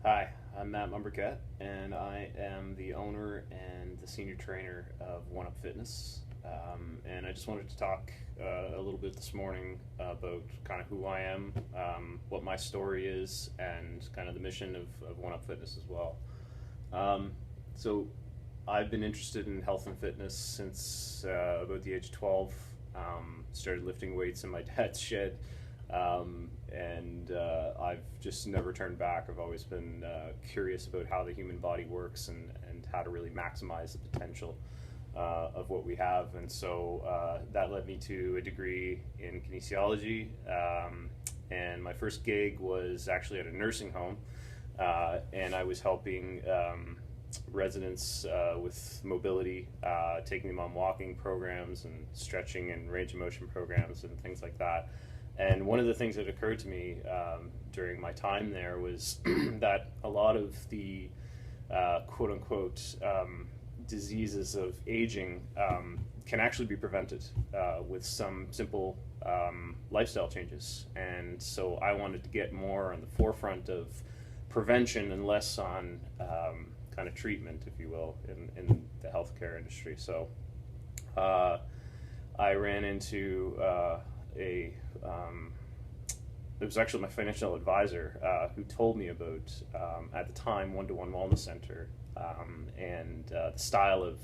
Hi, I'm Matt Mumbercat, and I am the owner and the senior trainer of OneUp Fitness. And I just wanted to talk a little bit this morning about kind of who I am, what my story is, and kind of the mission of OneUp Fitness as well. So I've been interested in health and fitness since about the age of 12. Started lifting weights in my dad's shed. I've just never turned back. I've always been curious about how the human body works and how to really maximize the potential of what we have. And so that led me to a degree in kinesiology. And my first gig was actually at a nursing home. And I was helping residents with mobility, taking them on walking programs and stretching and range of motion programs and things like that. And one of the things that occurred to me during my time there was that a lot of the quote unquote diseases of aging can actually be prevented with some simple lifestyle changes. And so I wanted to get more on the forefront of prevention and less on kind of treatment, if you will, in the healthcare industry. So I ran into it was actually my financial advisor who told me about, at the time, One-to-One Wellness Center, and the style of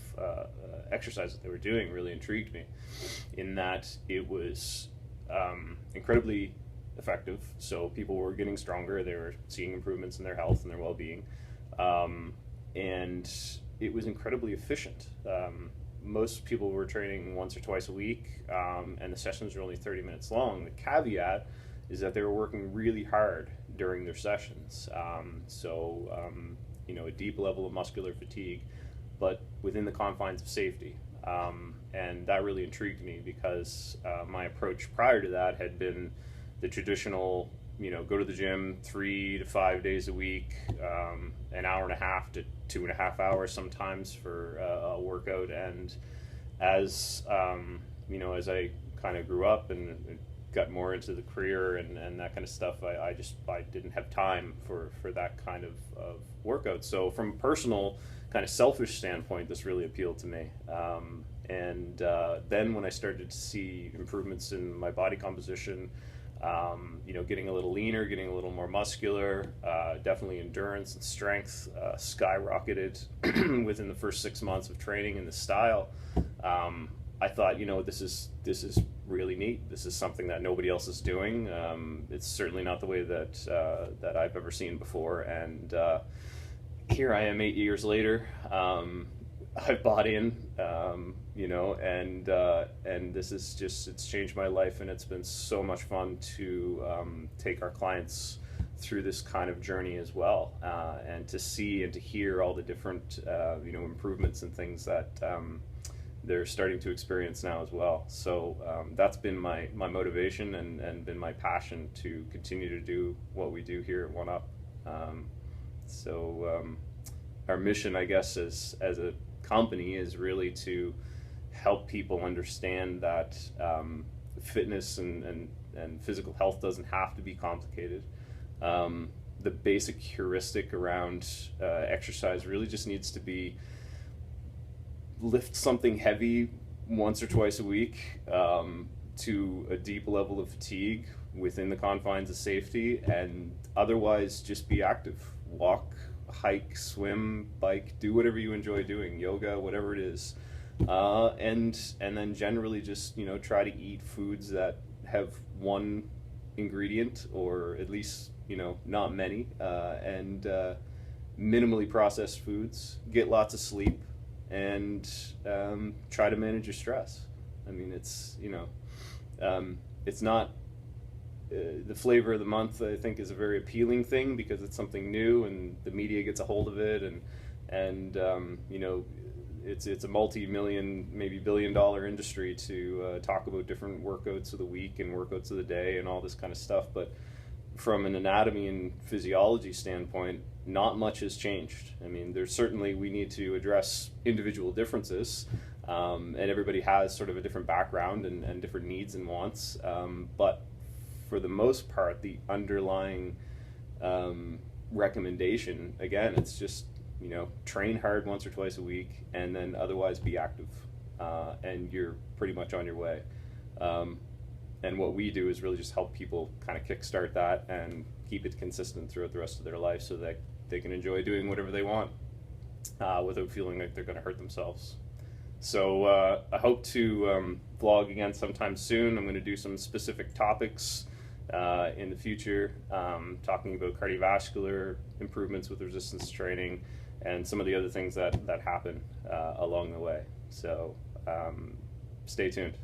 exercise that they were doing really intrigued me, in that it was incredibly effective. So people were getting stronger, they were seeing improvements in their health and their well-being, and it was incredibly efficient. Most people were training once or twice a week, and the sessions were only 30 minutes long. The caveat is that they were working really hard during their sessions. A deep level of muscular fatigue, but within the confines of safety. And that really intrigued me because my approach prior to that had been the traditional, go to the gym 3 to 5 days a week, an hour and a half to 2.5 hours sometimes for a workout. And as as I kind of grew up and got more into the career and that kind of stuff, I didn't have time for that kind of workout. So from a personal kind of selfish standpoint, this really appealed to me. Then when I started to see improvements in my body composition, getting a little leaner, getting a little more muscular, definitely endurance and strength skyrocketed within the first 6 months of training in the style. I thought, this is really neat. This is something that nobody else is doing. It's certainly not the way that I've ever seen before. And here I am 8 years later. I've bought in, and this is just, it's changed my life, and it's been so much fun to take our clients through this kind of journey as well, and to see and to hear all the different, improvements and things that they're starting to experience now as well. So that's been my motivation and been my passion to continue to do what we do here at OneUp. Our mission, I guess, as a company is really to help people understand that fitness and physical health doesn't have to be complicated. The basic heuristic around exercise really just needs to be lift something heavy once or twice a week to a deep level of fatigue within the confines of safety, and otherwise just be active. Walk, hike, swim, bike, do whatever you enjoy doing, yoga, whatever it is, and then generally just try to eat foods that have one ingredient, or at least not many, and minimally processed foods. Get lots of sleep, and try to manage your stress. I mean, it's not the flavor of the month, I think, is a very appealing thing because it's something new and the media gets a hold of it, and it's a multi-million, maybe billion-dollar industry to talk about different workouts of the week and workouts of the day and all this kind of stuff. But from an anatomy and physiology standpoint, not much has changed. I mean, we need to address individual differences, and everybody has sort of a different background and different needs and wants, but for the most part, the underlying recommendation, again, it's just, you know, train hard once or twice a week, and then otherwise be active, and you're pretty much on your way. And what we do is really just help people kind of kickstart that and keep it consistent throughout the rest of their life, so that they can enjoy doing whatever they want without feeling like they're going to hurt themselves. So I hope to vlog again sometime soon. I'm going to do some specific topics in the future, talking about cardiovascular improvements with resistance training and some of the other things that happen along the way. So stay tuned.